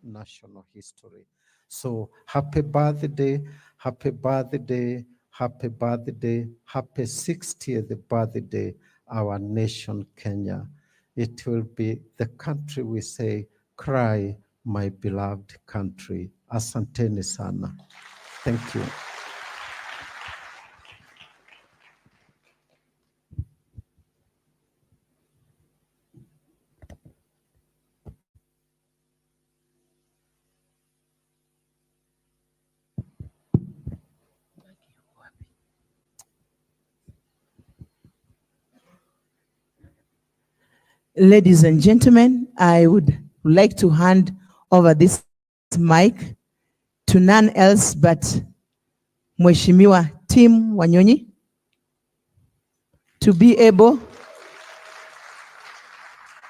national history. So happy birthday, happy birthday, happy birthday, happy 60th birthday, our nation, Kenya. It will be the country we say, cry, my beloved country. Asanteni sana. Thank you. Ladies and gentlemen, I would like to hand over this mic to none else but Mheshimiwa Tim Wanyonyi to be able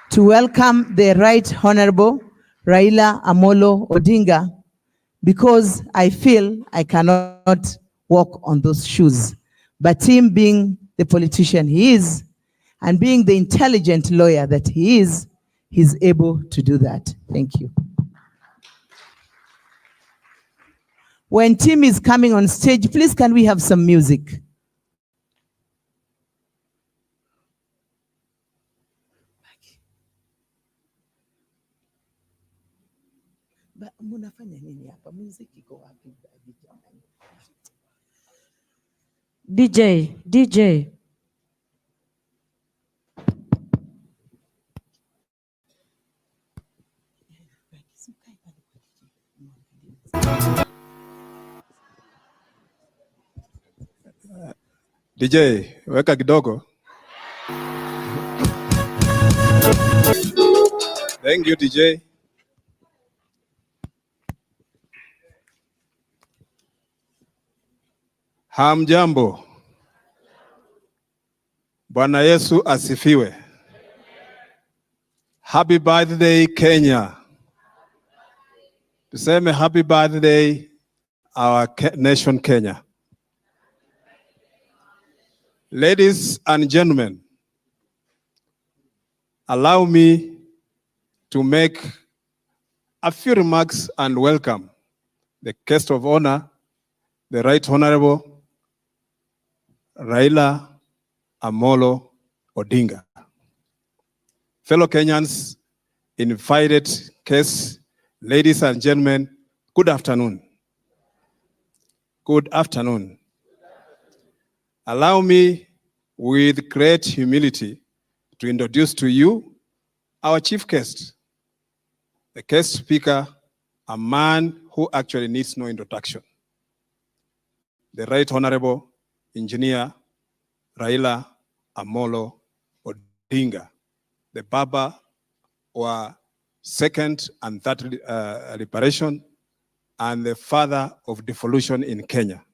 to welcome the Right Honorable Raila Amolo Odinga, because I feel I cannot walk on those shoes. But Tim, being the politician he is, and being the intelligent lawyer that he is, he's able to do that. Thank you. When Tim is coming on stage, please can we have some music? DJ. DJ, weka kidogo. Thank you, DJ. Hamjambo. Bwana Yesu asifiwe. Happy birthday, Kenya. Tuseme happy birthday, our nation, Kenya. Ladies and gentlemen, allow me to make a few remarks and welcome the guest of honor, the Right Honorable Raila Amolo Odinga. Fellow Kenyans, invited guests, ladies and gentlemen, good afternoon. Good afternoon. Allow me, with great humility, to introduce to you our chief guest, the guest speaker, a man who actually needs no introduction, the Right Honorable Engineer Raila Amolo Odinga, the Baba or second and third liberation, and the father of devolution in Kenya.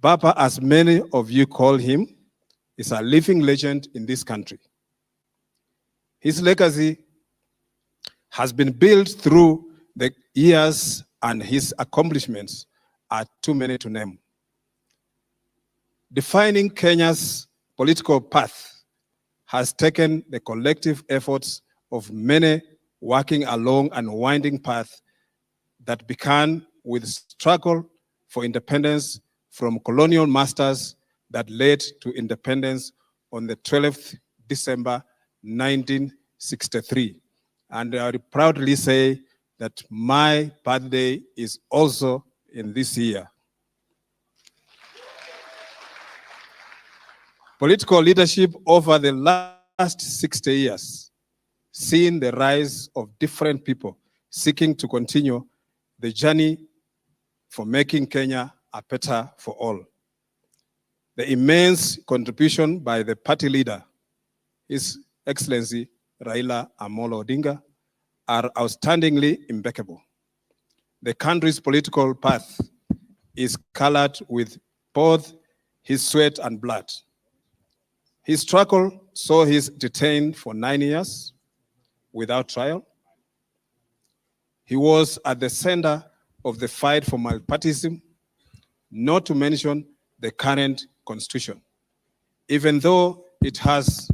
Baba, as many of you call him, is a living legend in this country. His legacy has been built through the years, and his accomplishments are too many to name. Defining Kenya's political path has taken the collective efforts of many working along a winding path that began with struggle for independence from colonial masters that led to independence on the 12th December 1963. And I would proudly say that my birthday is also in this year. Political leadership over the last 60 years, seen the rise of different people seeking to continue the journey for making Kenya a better for all. The immense contribution by the party leader, His Excellency Raila Amolo Odinga, are outstandingly impeccable. The country's political path is colored with both his sweat and blood. His struggle saw him detained for 9 years without trial. He was at the center of the fight for multipartyism, not to mention the current constitution. Even though it has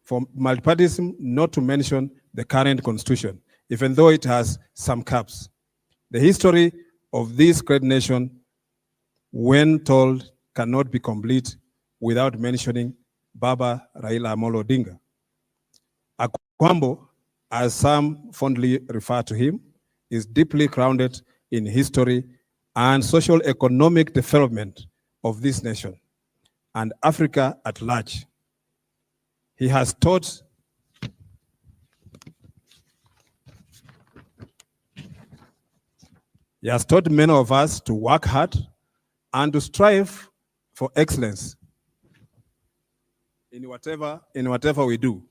for multipartyism, not to mention the current constitution, even though it has some caps. The history of this great nation, when told, cannot be complete without mentioning Baba Raila Amolo Odinga. Akwambo, as some fondly refer to him, is deeply grounded in history and social economic development of this nation and Africa at large. He has taught many of us to work hard and to strive for excellence in whatever we do.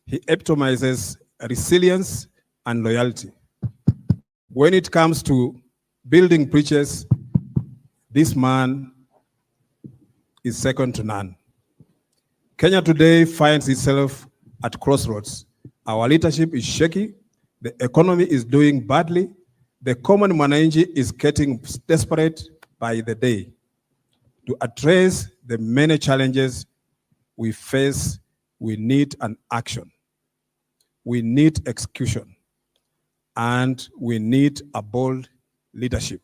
He epitomizes resilience and loyalty. When it comes to building bridges, this man is second to none. Kenya today finds itself at crossroads. Our leadership is shaky, the economy is doing badly, the common mwananchi is getting desperate by the day. To address the many challenges we face, we need an action. We need execution, and we need a bold leadership.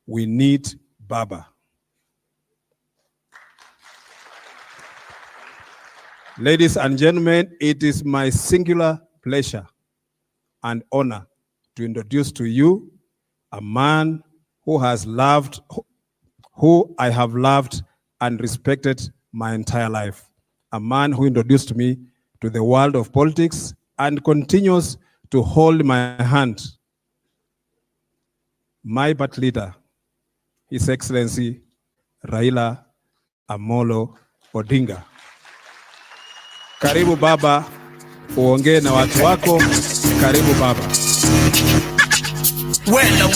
We need Baba. Ladies and gentlemen, it is my singular pleasure and honor to introduce to you a man who I have loved and respected my entire life. A man who introduced me to the world of politics and continues to hold my hand. My birth leader, His Excellency Raila Amolo Odinga. Karibu Baba, uongee na watu wako. Karibu Baba. Wela.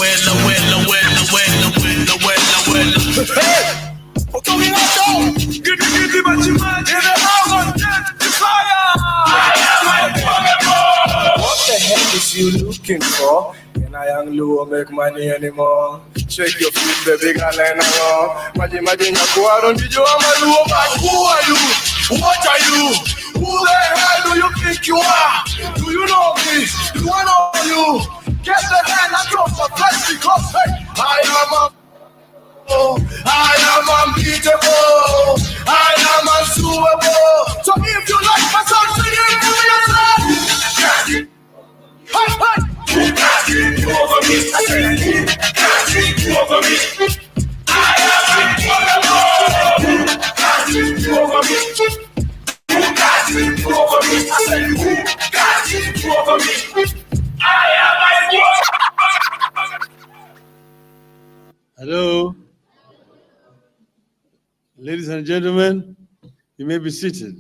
What the hell is you looking for? And I am low, make money anymore. Shake your feet, baby, girl, and along. Imagine you go out on the job, who are you? What are you? Who the hell do you think you are? Do you know me? Do I know you? Get the hand across the face because hey, I am unbeatable. I am unsuable. So if you like my song, sing it to yourself. Hey, hey. Who can't keep you over me? I said, who can't keep you over me? I am unbeatable. Who can't keep you over me? Who can't keep you over me? I said, who can't keep you over me? I am unbeatable. Hello. Ladies and gentlemen, you may be seated.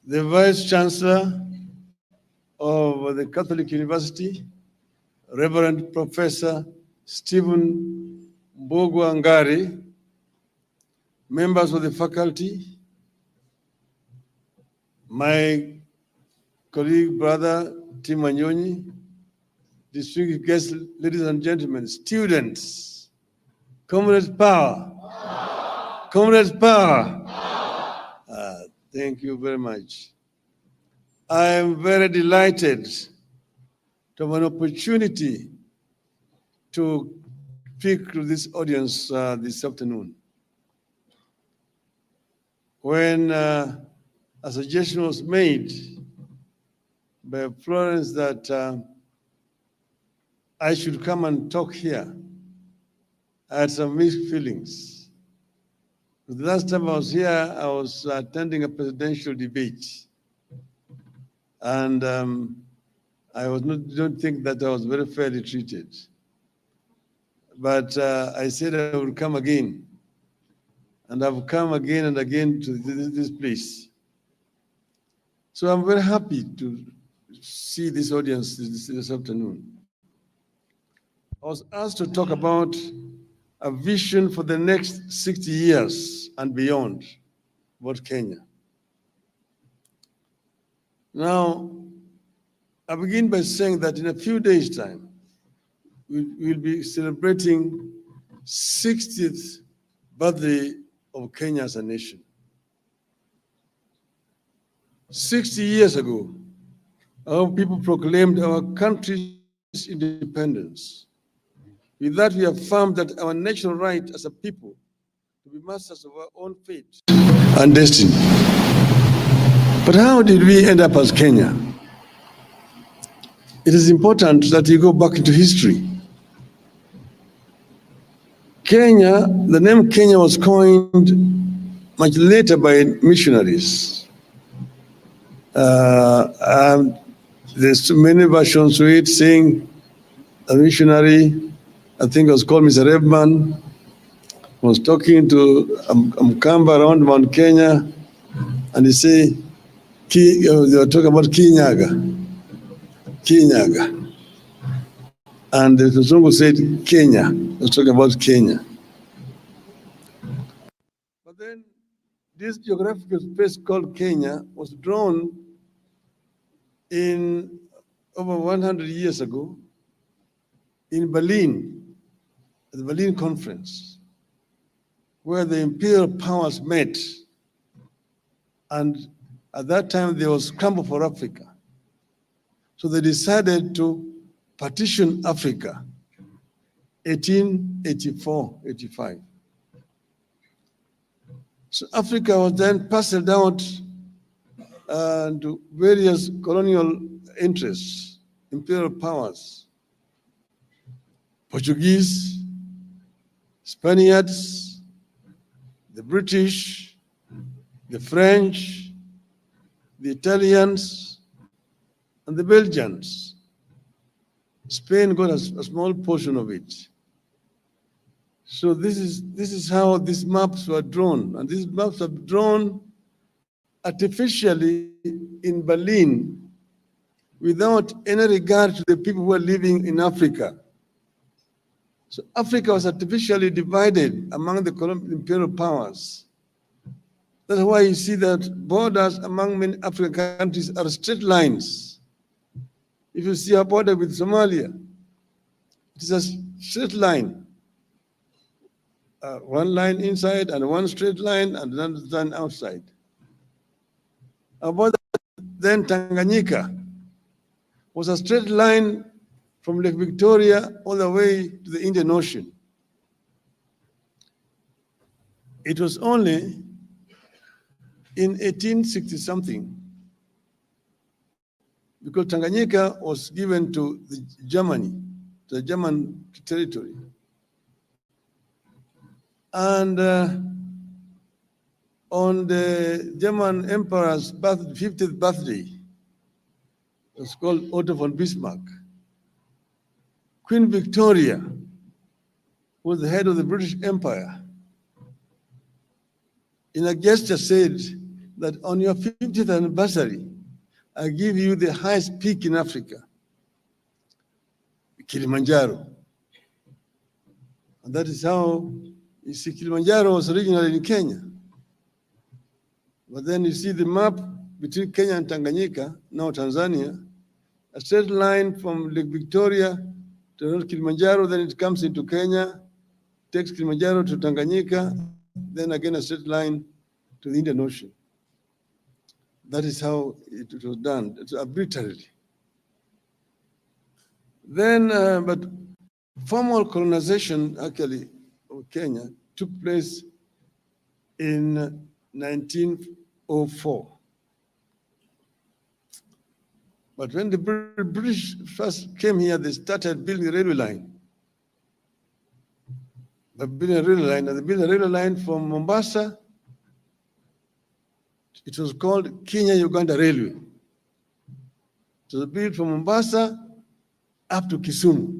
The Vice Chancellor of the Catholic University, Reverend Professor Stephen Mbogwa-Ngari, members of the faculty, my colleague, brother, Tim Anyonyi, distinguished guests, ladies and gentlemen, students, comrades power, comrades power. Thank you very much. I am very delighted to have an opportunity to speak to this audience this afternoon. When a suggestion was made by Florence that I should come and talk here, I had some mixed feelings. The last time I was here, I was attending a presidential debate. And I don't think that I was very fairly treated. But I said I would come again. And I've come again and again to this place. So I'm very happy to see this audience this afternoon. I was asked to talk about a vision for the next 60 years and beyond about Kenya. Now, I begin by saying that in a few days' time, we'll be celebrating 60th birthday of Kenya as a nation. 60 years ago, our people proclaimed our country's independence. With that, we affirmed that our national right as a people to be masters of our own fate and destiny. But how did we end up as Kenya? It is important that you go back into history. Kenya, the name Kenya was coined much later by missionaries. There's many versions to it, saying a missionary, I think it was called Mr. Rebman, was talking to Mkamba around Mount Kenya, and he said, they were talking about Kinyaga. And the Zungu said Kenya, they were talking about Kenya. But then this geographical space called Kenya was drawn in over 100 years ago in Berlin, at the Berlin Conference, where the imperial powers met. And at that time, there was scramble for Africa. So they decided to partition Africa, 1884-85. So Africa was then parceled out to various colonial interests, imperial powers, Portuguese, Spaniards, the British, the French, the Italians, and the Belgians. Spain got a small portion of it. So this is how these maps were drawn. And these maps are drawn artificially in Berlin without any regard to the people who are living in Africa. So Africa was artificially divided among the imperial powers. That's why you see that borders among many African countries are straight lines. If you see a border with Somalia, it is a straight line. One line inside and one straight line and another line outside. About then Tanganyika was a straight line from Lake Victoria all the way to the Indian Ocean. It was only in 1860 something, because Tanganyika was given to Germany, to the German territory. And on the German Emperor's 50th birthday, it was called Otto von Bismarck, Queen Victoria, who was the head of the British Empire, in a gesture said that on your 50th anniversary, I give you the highest peak in Africa, Kilimanjaro. And that is how you see Kilimanjaro was originally in Kenya. But then you see the map between Kenya and Tanganyika, now Tanzania, a straight line from Lake Victoria to North Kilimanjaro, then it comes into Kenya, takes Kilimanjaro to Tanganyika, then again a straight line to the Indian Ocean. That is how it was done, it's arbitrarily. Then, but formal colonization actually of Kenya took place in 1904. But when the British first came here, they started building a railway line. They built a railway line, and they built a railway line from Mombasa. It was called Kenya-Uganda Railway. It was built from Mombasa up to Kisumu.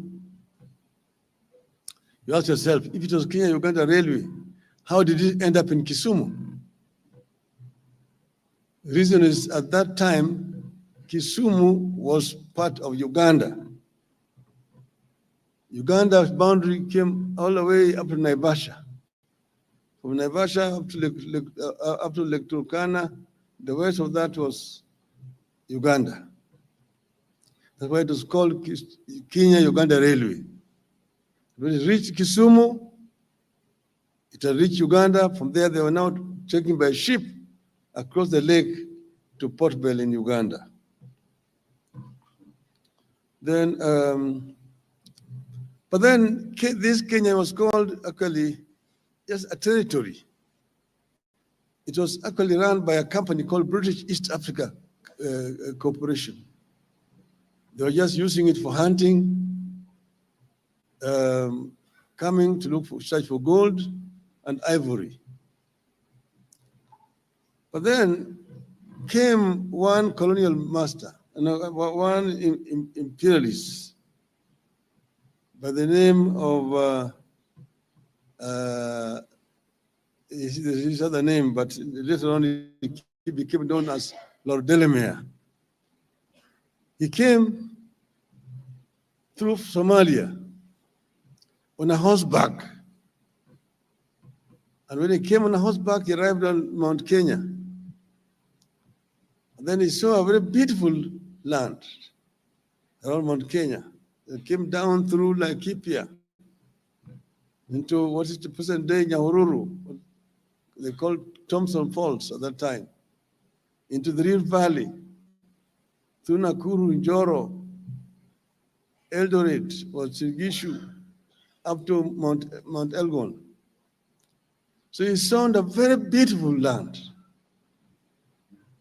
You ask yourself, if it was Kenya-Uganda Railway, how did it end up in Kisumu? The reason is at that time, Kisumu was part of Uganda. Uganda's boundary came all the way up to Naivasha. From Naivasha up to Lake Turkana, the west of that was Uganda. That's why it was called Kenya-Uganda Railway. When it reached Kisumu, it had reached Uganda. From there, they were now taken by ship across the lake to Port Bell in Uganda. Then, but then this Kenya was called actually just a territory. It was actually run by a company called British East Africa Corporation. They were just using it for hunting, coming to search for gold and ivory. But then came one colonial master, one imperialist by the name of, his other name, but later on he became known as Lord Delamere. He came through Somalia on a horseback. And when he came on a horseback, he arrived on Mount Kenya. And then he saw a very beautiful land around Mount Kenya. It came down through Laikipia into what is the present day Nyahururu, they called Thompson Falls at that time, into the Rift Valley, through Nakuru, Njoro, Eldoret, or Chigishu, up to Mount Elgon. So he saw a very beautiful land.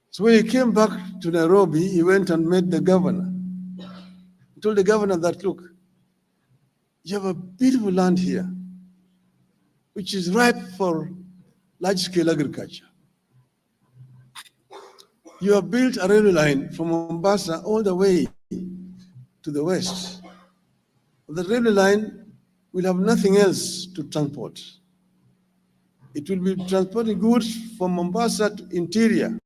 So when he came back to Nairobi, he went and met the governor. He told the governor that, look, you have a beautiful land here, which is ripe for large-scale agriculture. You have built a railway line from Mombasa all the way to the west. The railway line will have nothing else to transport. It will be transporting goods from Mombasa to interior.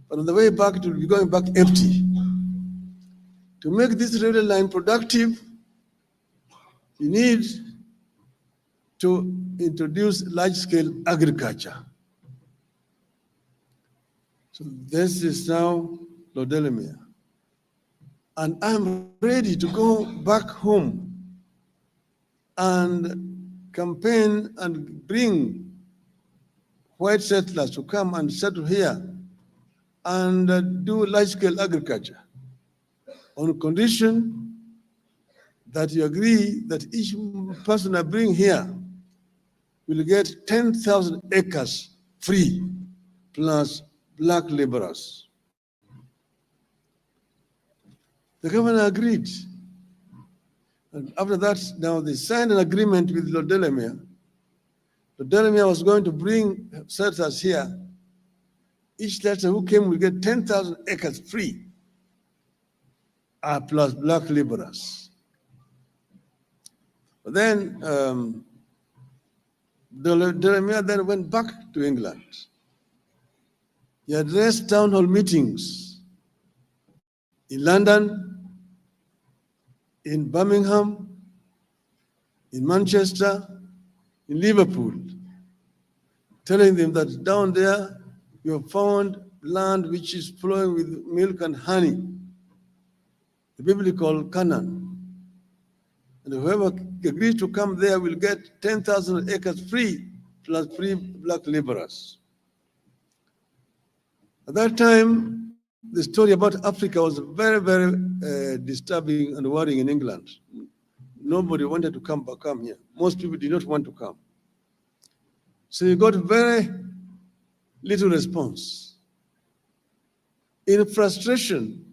But on the way back, it will be going back empty. To make this railway line productive, you need to introduce large-scale agriculture. So this is now Lord Delamere. And I'm ready to go back home and campaign and bring white settlers to come and settle here and do large-scale agriculture on condition that you agree that each person I bring here will get 10,000 acres free, plus black laborers. The governor agreed. And after that, now they signed an agreement with Lord Delamere. Lord Delamere was going to bring settlers here. Each settler who came will get 10,000 acres free, plus black laborers. But then Delamere then went back to England. He addressed town hall meetings in London, in Birmingham, in Manchester, in Liverpool, telling them that down there you have found land which is flowing with milk and honey, the biblical Canaan. And whoever agrees to come there will get 10,000 acres free, plus free black laborers. At that time, the story about Africa was very, very disturbing and worrying in England. Nobody wanted to come here. Most people did not want to come. So he got very little response. In frustration,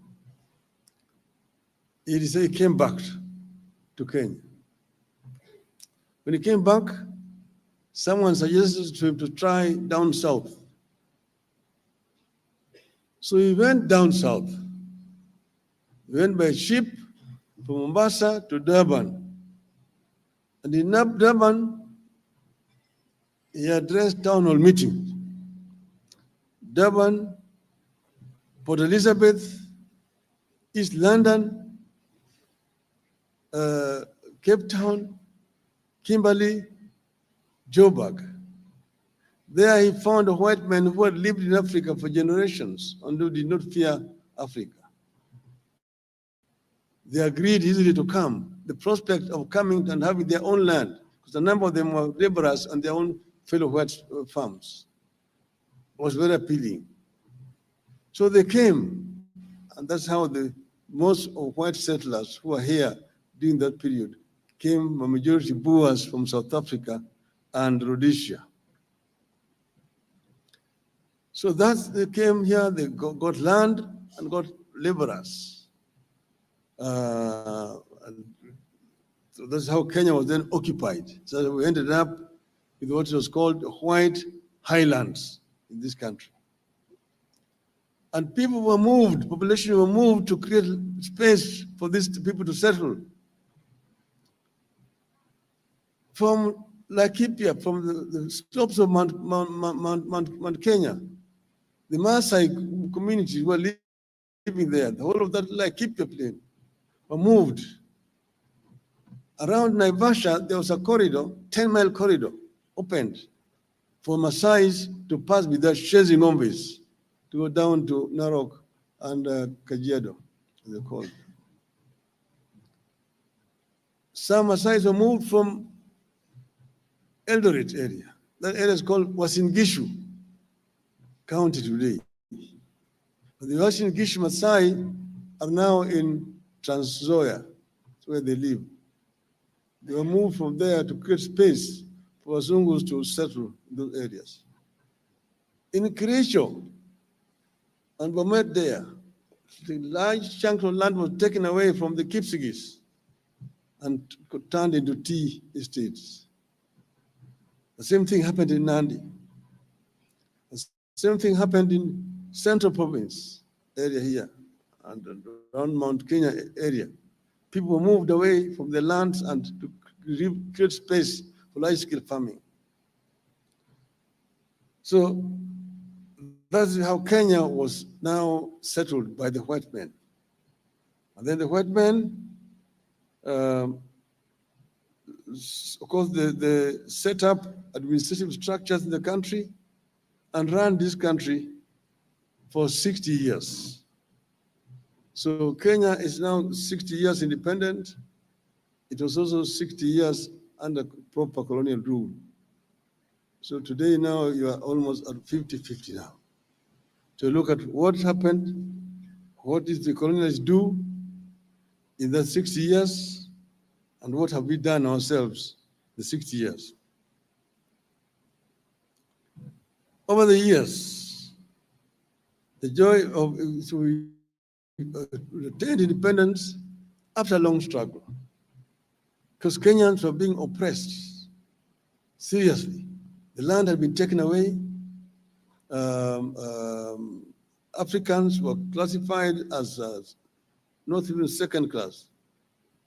he came back to Kenya. When he came back, someone suggested to him to try down south. So he went down south. He went by ship from Mombasa to Durban. And in Durban, he addressed town hall meetings. Durban, Port Elizabeth, East London, Cape Town, Kimberley, Joburg. There he found white men who had lived in Africa for generations and who did not fear Africa. They agreed easily to come. The prospect of coming and having their own land, because a number of them were laborers on their own fellow white farms, was very appealing. So they came, and that's how the most of white settlers who were here during that period came, a majority Boers from South Africa and Rhodesia. So they came here, they got land and got laborers. And so that's how Kenya was then occupied. So we ended up with what was called white highlands in this country. And people were moved, population were moved to create space for these people to settle. From Laikipia, from the slopes of Mount Kenya, the Maasai community were living there. The whole of that Laikipia plain were moved. Around Naivasha, there was a corridor, 10-mile corridor, opened for Maasais to pass without chasing ng'ombes, to go down to Narok and Kajiado, as they call it. Some Maasais were moved from Eldoret area. That area is called Uasin Gishu County today. The Uasin Gishu Maasai are now in Trans Nzoia, where they live. They were moved from there to create space for Wazungus to settle in those areas. In Kericho and Bomet there, the large chunk of land was taken away from the Kipsigis and turned into tea estates. The same thing happened in Nandi. The same thing happened in Central Province area here and around Mount Kenya area. People were moved away from their lands and to create space for large-scale farming. So that's how Kenya was now settled by the white men. And then the white men, of course, they set up administrative structures in the country and ran this country for 60 years. So Kenya is now 60 years independent. It was also 60 years under proper colonial rule. So today now you are almost at 50-50 now. To look at what happened, what did the colonialists do in that 60 years, and what have we done ourselves the 60 years. Over the years, the joy of, so we attained independence after a long struggle, because Kenyans were being oppressed seriously. The land had been taken away. Africans were classified as not even second class,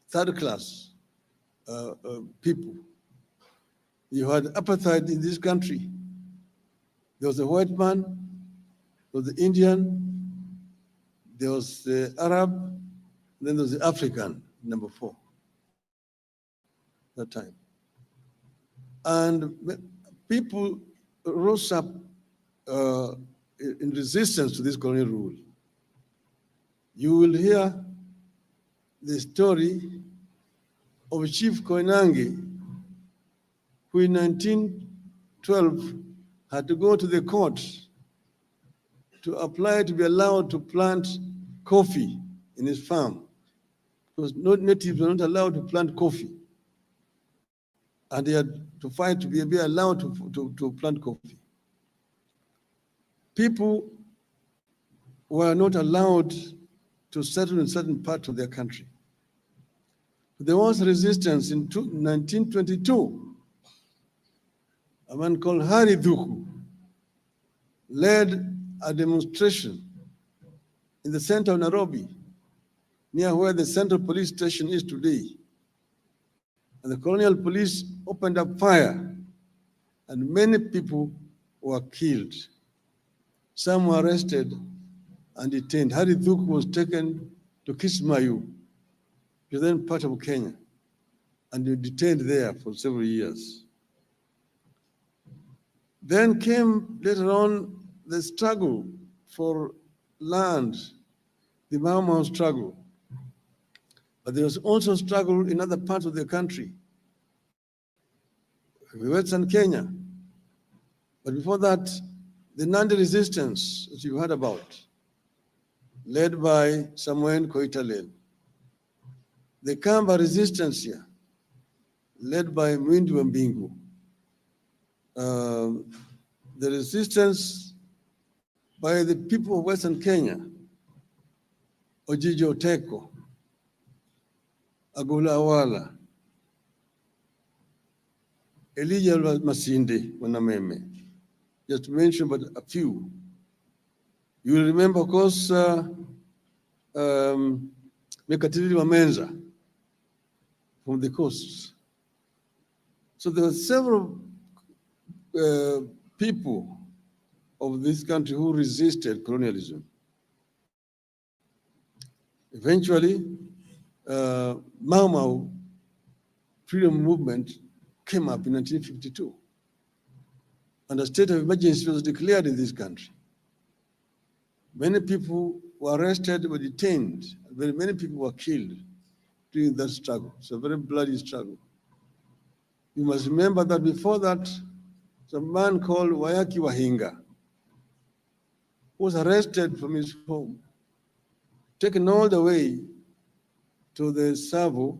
third class people. You had apartheid in this country. There was a white man, there was the Indian, there was the Arab, then there was the African, number 4, that time. And people rose up in resistance to this colonial rule. You will hear the story of Chief Koinange, who in 1912 had to go to the court to apply to be allowed to plant coffee in his farm, because natives were not allowed to plant coffee. And they had to fight to be allowed to plant coffee. People were not allowed to settle in certain parts of their country. There was resistance in 1922. A man called Hari Dhuku led a demonstration in the center of Nairobi, near where the Central Police Station is today. And the colonial police opened up fire, and many people were killed. Some were arrested and detained. Hari Dhuku was taken to Kismayu, which is then part of Kenya, and he detained there for several years. Then came later on the struggle for land, the Mau Mau struggle. But there was also struggle in other parts of the country, Western Kenya. But before that, the Nandi resistance, as you heard about, led by Samuel Koitalel. The Kamba resistance here, led by Mwindi Wambingu. The resistance by the people of Western Kenya, Ojijo Teko, Agula Awala, Elijah Masinde, Wanameme, just to mention but a few. You will remember, of course, Mekatili Wamenza from the coast. So there were several people of this country who resisted colonialism. Eventually, Mau Mau freedom movement came up in 1952, and a state of emergency was declared in this country. Many people were arrested, were detained. Very many people were killed during that struggle. It's a very bloody struggle. You must remember that before that, some man called Wayaki Wahinga was arrested from his home, taken all the way to the Savo,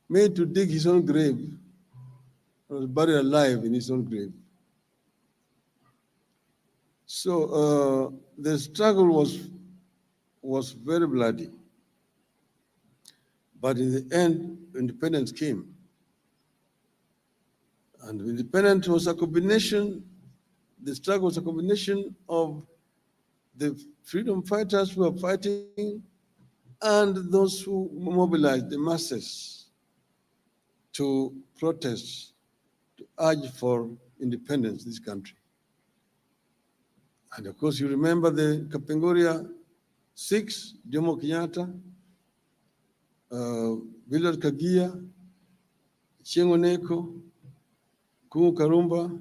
made to dig his own grave, and was buried alive in his own grave. So the struggle was very bloody. But in the end, independence came. And independence was a combination, the struggle was a combination of the freedom fighters who were fighting and those who mobilized the masses to protest, to urge for independence in this country. And of course, you remember the Kapenguria 6, Jomo Kenyatta, Willard Kagia, Chieng' Oneko, Kungu Karumba,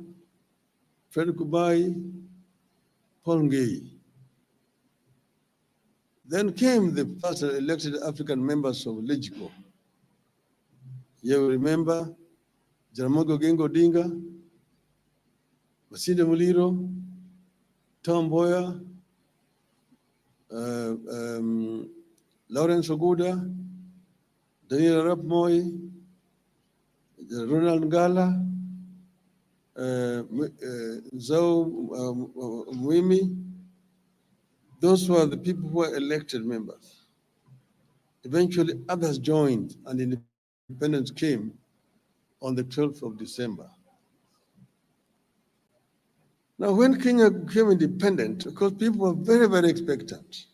Fred Kubai, Paul Ngei. Then came the first elected African members of LEGICO. You remember Jaramogi Oginga Odinga, Masinde Muliro, Tom Mboya, Lawrence Oguda, Daniel Arap Moi, Ronald Ngala, Zhou Mwimi. Those were the people who were elected members. Eventually, others joined, and independence came on the 12th of December. Now, when Kenya became independent, of course, people were very, very expectant.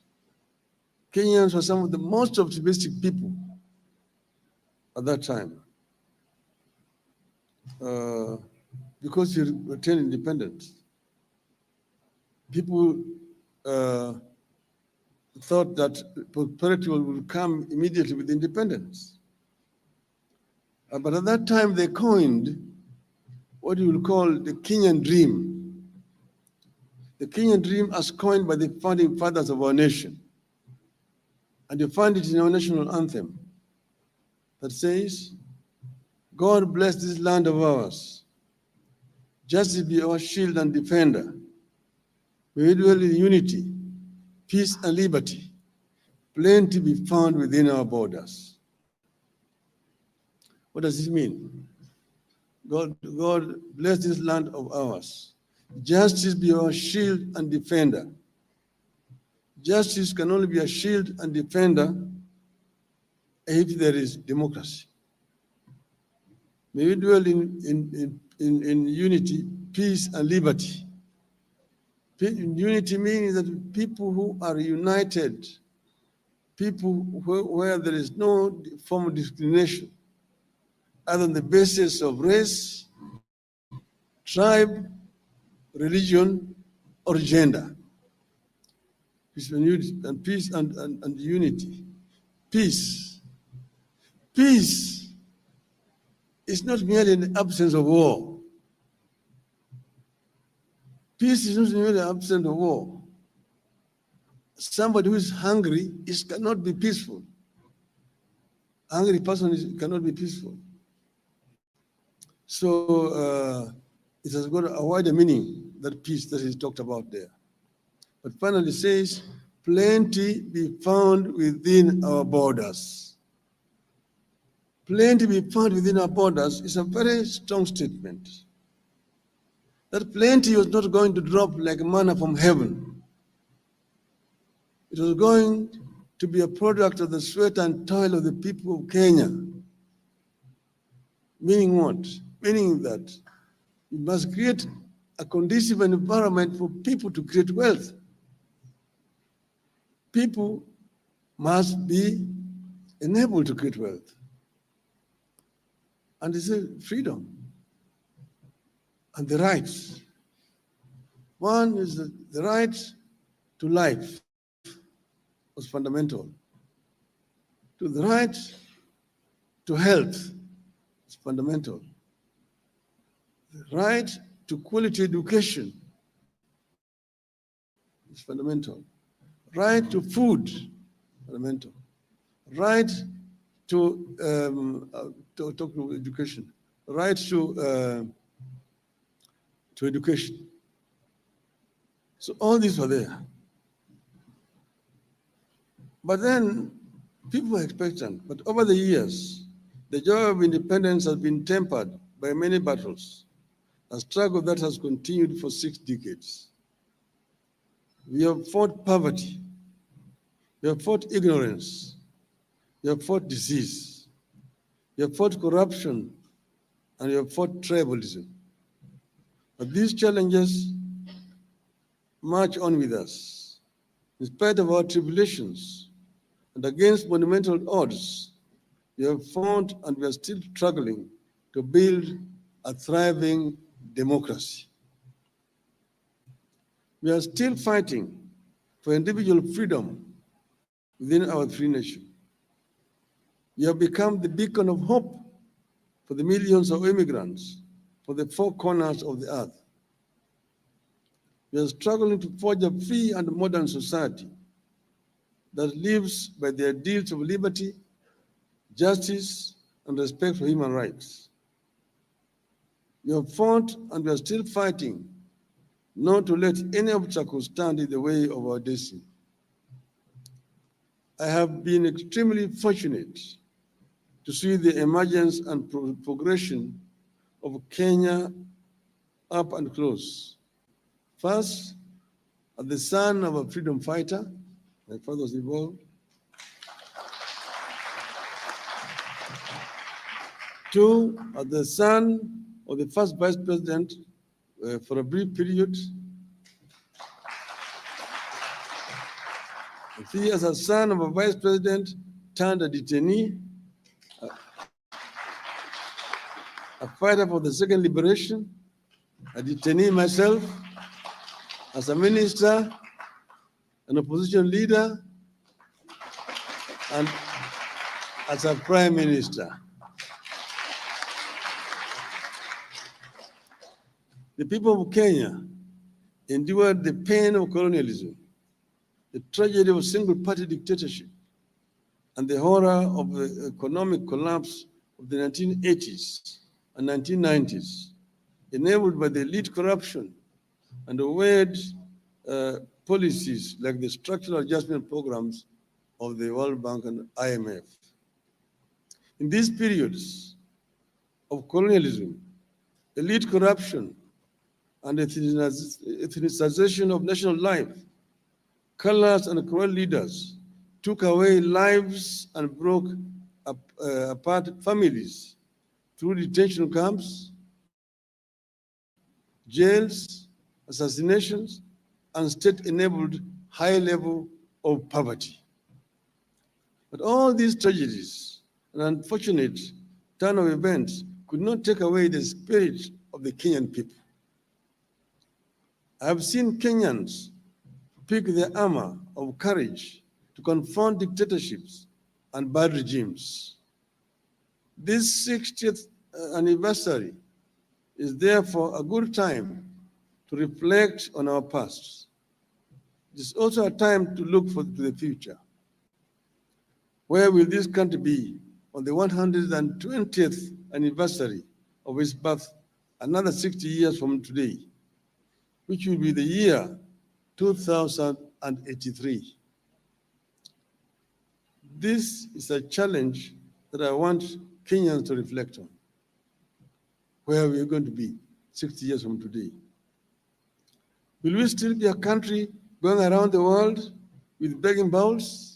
Kenyans were some of the most optimistic people at that time because you attained independence. People thought that prosperity would come immediately with independence. But at that time, they coined what you will call the Kenyan dream. The Kenyan dream as coined by the founding fathers of our nation. And you find it in our national anthem that says, God bless this land of ours. Justice be our shield and defender. May we dwell in unity, peace and liberty. Plenty be found within our borders. What does this mean? God bless this land of ours. Justice be our shield and defender. Justice can only be a shield and defender if there is democracy. May we dwell in unity, peace, and liberty. Unity means that people who are united, people where there is no form of discrimination, either on the basis of race, tribe, religion, or gender. Peace and unity, and peace and unity. Peace. Peace is not merely in the absence of war. Peace is not merely the absence of war. Somebody who is hungry cannot be peaceful. Angry person cannot be peaceful. So it has got a wider meaning, that peace that is talked about there. But finally says, plenty be found within our borders. Plenty be found within our borders is a very strong statement. That plenty was not going to drop like manna from heaven. It was going to be a product of the sweat and toil of the people of Kenya. Meaning what? Meaning that you must create a conducive environment for people to create wealth. People must be enabled to create wealth. And it's a freedom and the rights. One is the right to life was fundamental. To the right to health is fundamental. The right to quality education is fundamental. Right to food, fundamental. Right to talk to education. Right to education. So all these were there. But then people were expectant. But over the years, the joy of independence has been tempered by many battles, a struggle that has continued for 6 decades. We have fought poverty. We have fought ignorance. We have fought disease. We have fought corruption. And we have fought tribalism. But these challenges march on with us. In spite of our tribulations and against monumental odds, we have fought and we are still struggling to build a thriving democracy. We are still fighting for individual freedom within our free nation. We have become the beacon of hope for the millions of immigrants for the 4 corners of the earth. We are struggling to forge a free and modern society that lives by the ideals of liberty, justice, and respect for human rights. We have fought and we are still fighting not to let any obstacle stand in the way of our destiny. I have been extremely fortunate to see the emergence and progression of Kenya up and close. First, as the son of a freedom fighter, my father was involved. 2, as the son of the first vice president for a brief period. 3, as a son of a vice president turned a detainee, a fighter for the second liberation, a detainee myself, as a minister, an opposition leader, and as a prime minister. The people of Kenya endured the pain of colonialism, the tragedy of single-party dictatorship, and the horror of the economic collapse of the 1980s and 1990s, enabled by the elite corruption and the weird policies like the structural adjustment programs of the World Bank and IMF. In these periods of colonialism, elite corruption, and ethnicization of national life, colors and cruel leaders took away lives and broke apart families through detention camps, jails, assassinations, and state-enabled high level of poverty. But all these tragedies and unfortunate turn of events could not take away the spirit of the Kenyan people. I have seen Kenyans pick their armor of courage to confront dictatorships and bad regimes. This 60th anniversary is therefore a good time to reflect on our past. It is also a time to look to the future. Where will this country be on the 120th anniversary of his birth another 60 years from today, which will be the year 2083. This is a challenge that I want Kenyans to reflect on. Where are we going to be 60 years from today? Will we still be a country going around the world with begging bowls?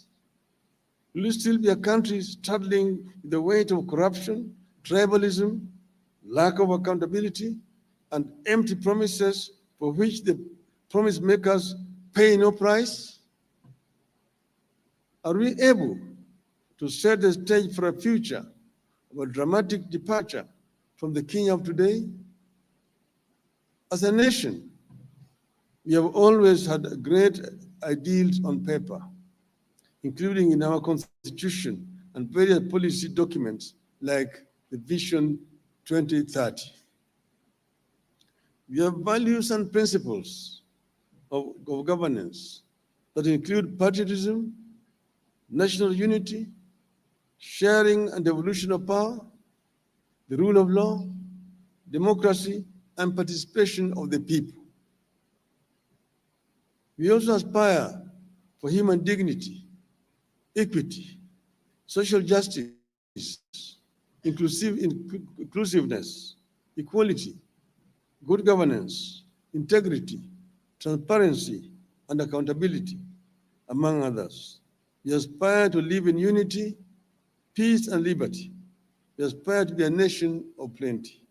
Will we still be a country struggling with the weight of corruption, tribalism, lack of accountability, and empty promises for which the promise makers pay no price? Are we able to set the stage for a future of a dramatic departure from the Kenya of today? As a nation, we have always had great ideals on paper, including in our constitution and various policy documents like the Vision 2030. We have values and principles of governance that include patriotism, national unity, sharing and devolution of power, the rule of law, democracy, and participation of the people. We also aspire for human dignity, equity, social justice, inclusiveness, equality, good governance, integrity, transparency, and accountability, among others. We aspire to live in unity, peace, and liberty. We aspire to be a nation of plenty.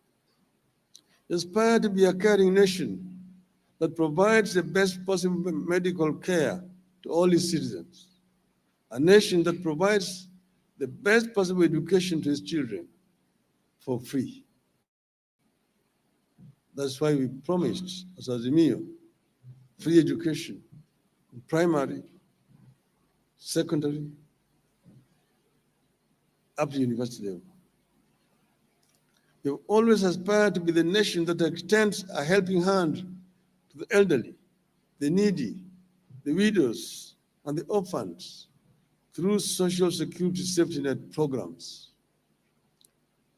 We aspire to be a caring nation that provides the best possible medical care to all its citizens. A nation that provides the best possible education to its children for free. That's why we promised as Azimio free education, primary, secondary, up to university level. We've always aspired to be the nation that extends a helping hand to the elderly, the needy, the widows, and the orphans through social security safety net programs.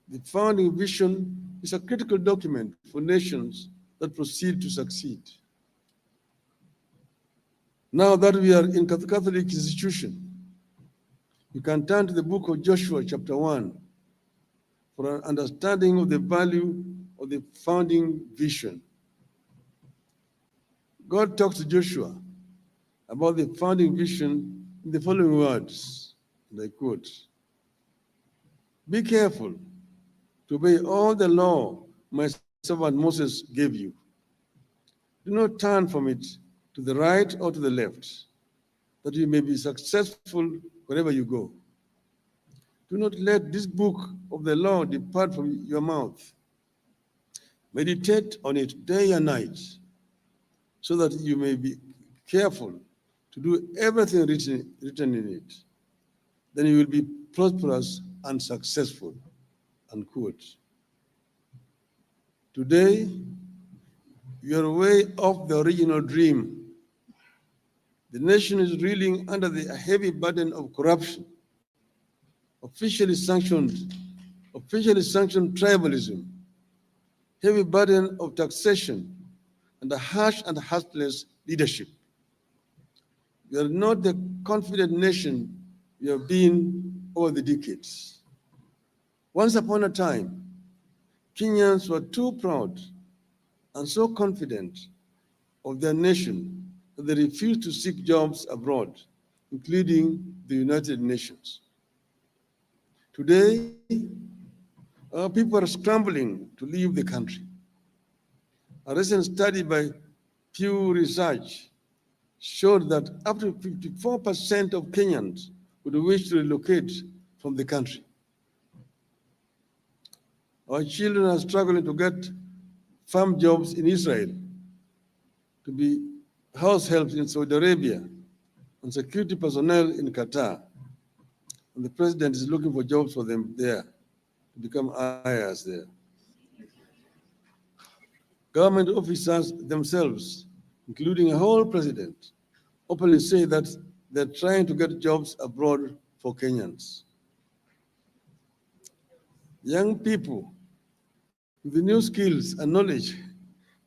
The founding vision is a critical document for nations that proceed to succeed. Now that we are in the Catholic institution, you can turn to the book of Joshua, chapter 1, for an understanding of the value of the founding vision. God talks to Joshua about the founding vision in the following words, and I quote, "Be careful to obey all the law my servant Moses gave you. Do not turn from it to the right or to the left, that you may be successful wherever you go. Do not let this book of the law depart from your mouth. Meditate on it day and night, so that you may be careful to do everything written in it. Then you will be prosperous and successful." Unquote. Today, you are way off the original dream. The nation is reeling under the heavy burden of corruption, officially sanctioned tribalism, heavy burden of taxation, and a harsh and heartless leadership. We are not the confident nation we have been over the decades. Once upon a time, Kenyans were too proud and so confident of their nation that they refused to seek jobs abroad, including the United Nations. Today, our people are scrambling to leave the country. A recent study by Pew Research showed that up to 54% of Kenyans would wish to relocate from the country. Our children are struggling to get farm jobs in Israel, to be house helps in Saudi Arabia, and security personnel in Qatar. And the president is looking for jobs for them there, to become ayahs there. Government officers themselves, including a whole president, openly say that they're trying to get jobs abroad for Kenyans. Young people with the new skills and knowledge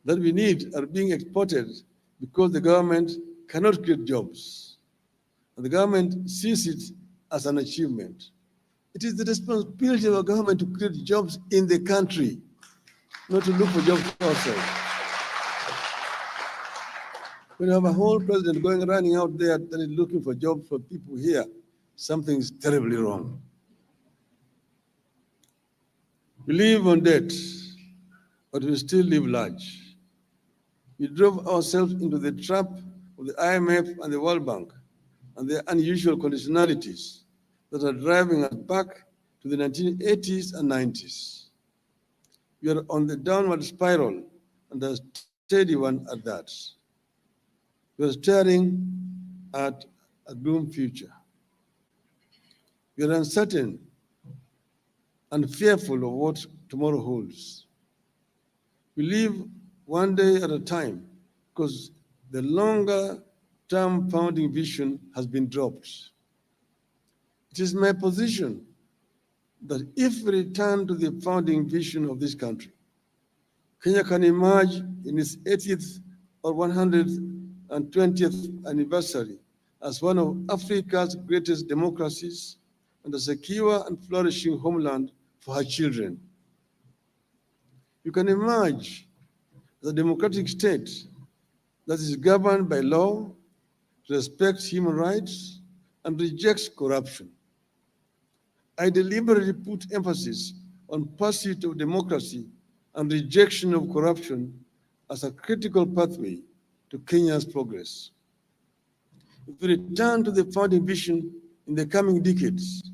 that we need are being exported because the government cannot create jobs. And the government sees it as an achievement. It is the responsibility of a government to create jobs in the country, not to look for jobs outside. When you have a whole president running out there that is looking for jobs for people here, something is terribly wrong. We live on debt, but we still live large. We drove ourselves into the trap of the IMF and the World Bank and their unusual conditionalities that are driving us back to the 1980s and 90s. We are on the downward spiral, and a steady one at that. We are staring at a doomed future. We are uncertain and fearful of what tomorrow holds. We live one day at a time because the longer-term founding vision has been dropped. It is my position that if we return to the founding vision of this country, Kenya can emerge in its 80th or 120th anniversary as one of Africa's greatest democracies and a secure and flourishing homeland for her children. You can emerge as a democratic state that is governed by law, respects human rights, and rejects corruption. I deliberately put emphasis on pursuit of democracy and rejection of corruption as a critical pathway to Kenya's progress. If we return to the founding vision in the coming decades,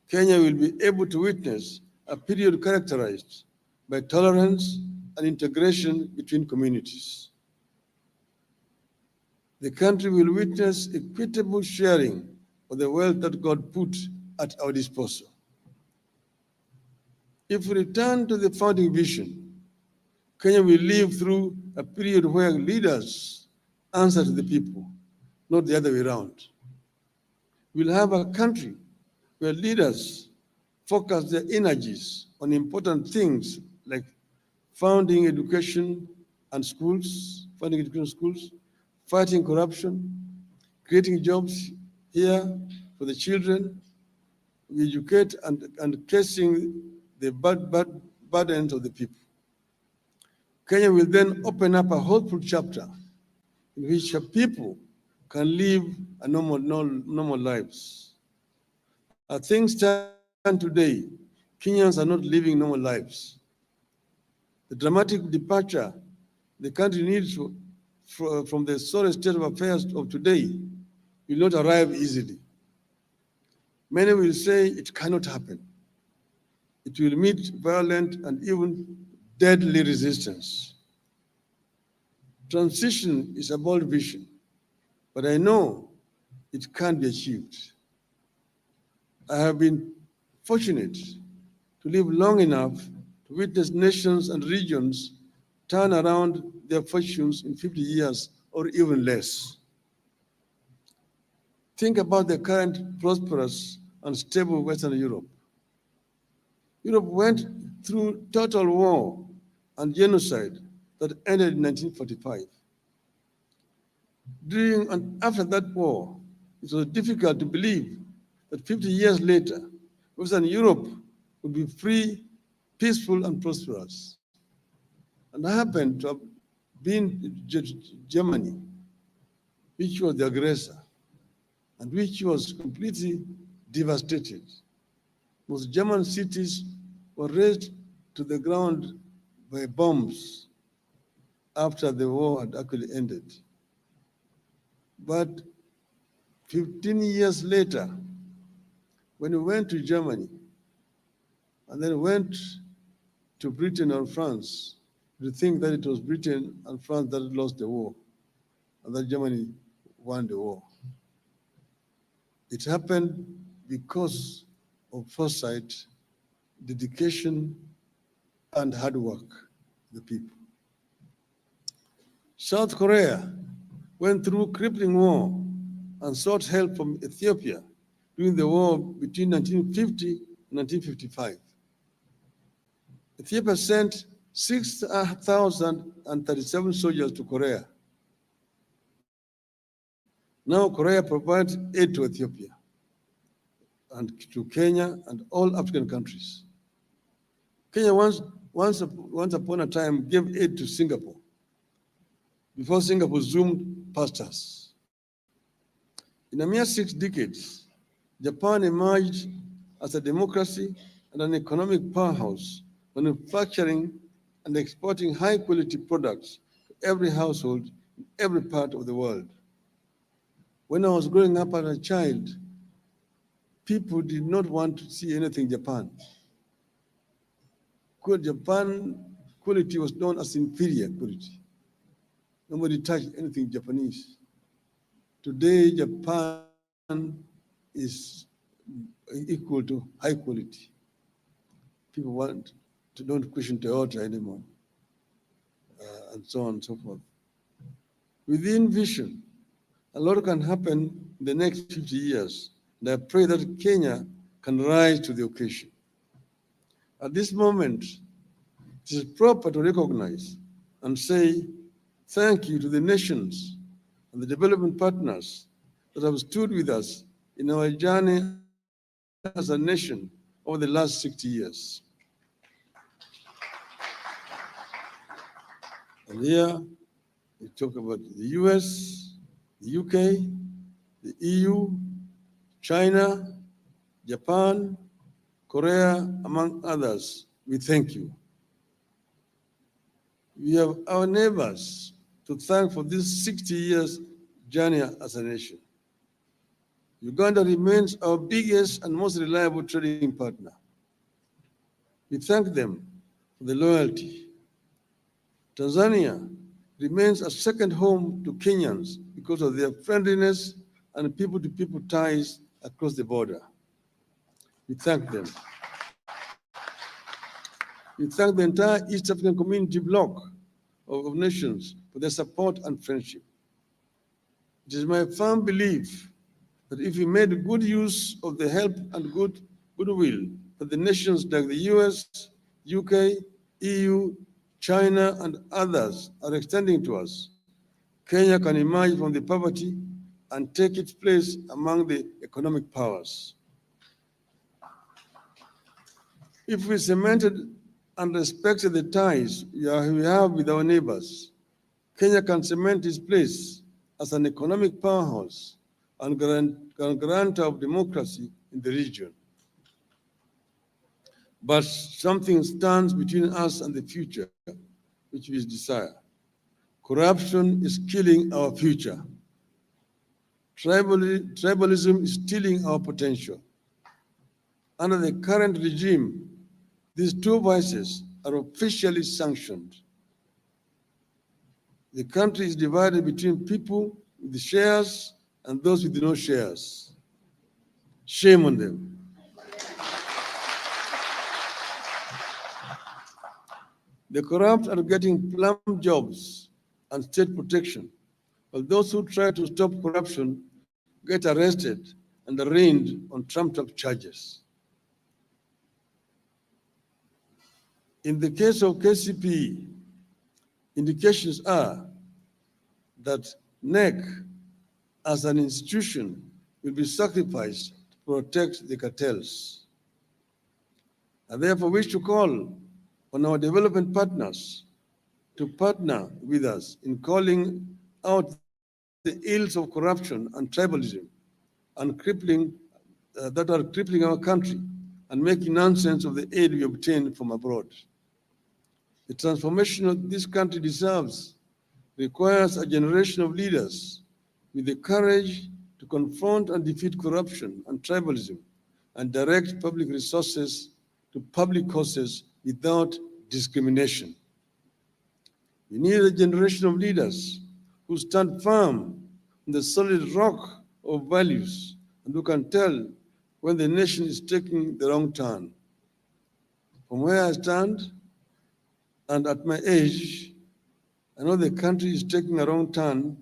Kenya will be able to witness a period characterized by tolerance and integration between communities. The country will witness equitable sharing of the wealth that God put at our disposal. If we return to the founding vision, Kenya will live through a period where leaders answer to the people, not the other way around. We'll have a country where leaders focus their energies on important things like funding education schools, fighting corruption, creating jobs here for the children. We educate and casing the burdens of the people. Kenya will then open up a hopeful chapter in which people can live a normal lives. As things stand today, Kenyans are not living normal lives. The dramatic departure the country needs from the sorry state of affairs of today will not arrive easily. Many will say it cannot happen. It will meet violent and even deadly resistance. Transition is a bold vision, but I know it can be achieved. I have been fortunate to live long enough to witness nations and regions turn around their fortunes in 50 years or even less. Think about the current prosperous and stable Western Europe. Europe went through total war and genocide that ended in 1945. During and after that war, it was difficult to believe that 50 years later, Western Europe would be free, peaceful, and prosperous. And I happened to have been in Germany, which was the aggressor, and which was completely devastated. Most German cities were razed to the ground by bombs after the war had actually ended. But 15 years later, when we went to Germany and then went to Britain or France, to think that it was Britain and France that lost the war and that Germany won the war. It happened because of foresight, dedication, and hard work of the people. South Korea went through crippling war and sought help from Ethiopia during the war between 1950 and 1955. Ethiopia sent 6,037 soldiers to Korea. Now Korea provides aid to Ethiopia and to Kenya and all African countries. Kenya once upon a time gave aid to Singapore before Singapore zoomed past us. In a mere 6 decades, Japan emerged as a democracy and an economic powerhouse, manufacturing and exporting high-quality products to every household in every part of the world. When I was growing up as a child, people did not want to see anything Japan. Because Japan quality was known as inferior quality. Nobody touched anything Japanese. Today, Japan is equal to high quality. People don't question Toyota anymore, and so on and so forth. Within vision, a lot can happen in the next 50 years, and I pray that Kenya can rise to the occasion. At this moment, it is proper to recognize and say thank you to the nations and the development partners that have stood with us in our journey as a nation over the last 60 years. And here we talk about the US, the UK, the EU, China, Japan, Korea, among others. We thank you. We have our neighbors to thank for this 60 years journey as a nation. Uganda remains our biggest and most reliable trading partner. We thank them for the loyalty. Tanzania remains a second home to Kenyans because of their friendliness and people-to-people ties across the border. We thank them. We thank the entire East African Community bloc of nations for their support and friendship. It is my firm belief that if we made good use of the help and goodwill that the nations like the US, UK, EU, China, and others are extending to us, Kenya can emerge from the poverty and take its place among the economic powers. If we cemented and respected the ties we have with our neighbors, Kenya can cement its place as an economic powerhouse and guarantor of democracy in the region. But something stands between us and the future, which we desire. Corruption is killing our future. Tribalism is stealing our potential. Under the current regime, these two vices are officially sanctioned. The country is divided between people with the shares and those with no shares. Shame on them. The corrupt are getting plum jobs and state protection, while those who try to stop corruption get arrested and arraigned on trumped-up charges. In the case of KCP, indications are that NEC as an institution will be sacrificed to protect the cartels. I therefore wish to call on our development partners to partner with us in calling out the ills of corruption and tribalism and that are crippling our country and making nonsense of the aid we obtain from abroad. The transformation this country deserves requires a generation of leaders with the courage to confront and defeat corruption and tribalism and direct public resources to public causes without discrimination. We need a generation of leaders who stand firm on the solid rock of values and who can tell when the nation is taking the wrong turn. From where I stand and at my age, I know the country is taking a wrong turn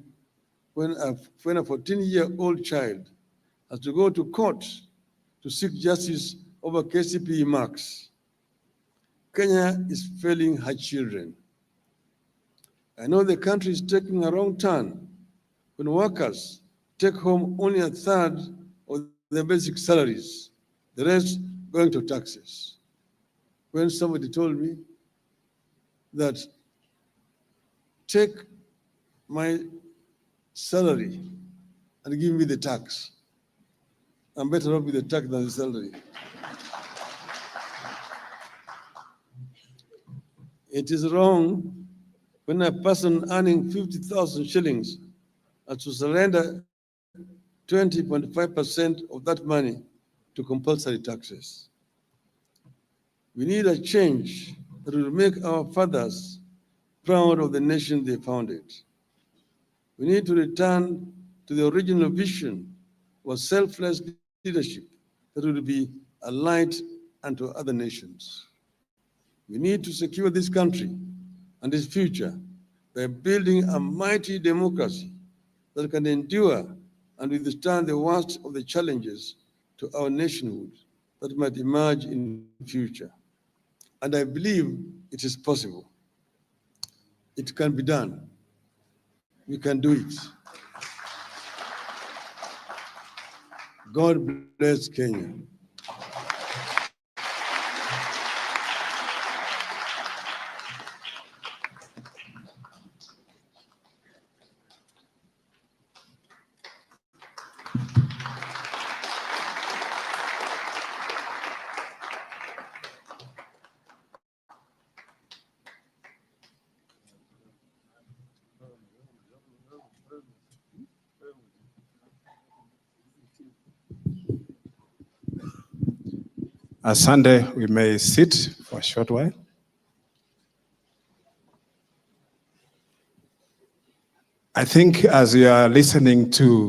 when a 14-year-old child has to go to court to seek justice over KCPE marks. Kenya is failing her children. I know the country is taking a wrong turn when workers take home only a third of their basic salaries, the rest going to taxes. When somebody told me that take my salary and give me the tax, I'm better off with the tax than the salary. It is wrong when a person earning 50,000 shillings has to surrender 20.5% of that money to compulsory taxes. We need a change that will make our fathers proud of the nation they founded. We need to return to the original vision of selfless leadership that will be a light unto other nations. We need to secure this country and its future by building a mighty democracy that can endure and withstand the worst of the challenges to our nationhood that might emerge in the future. And I believe it is possible. It can be done. We can do it. God bless Kenya. Sunday, we may sit for a short while. I think as you are listening to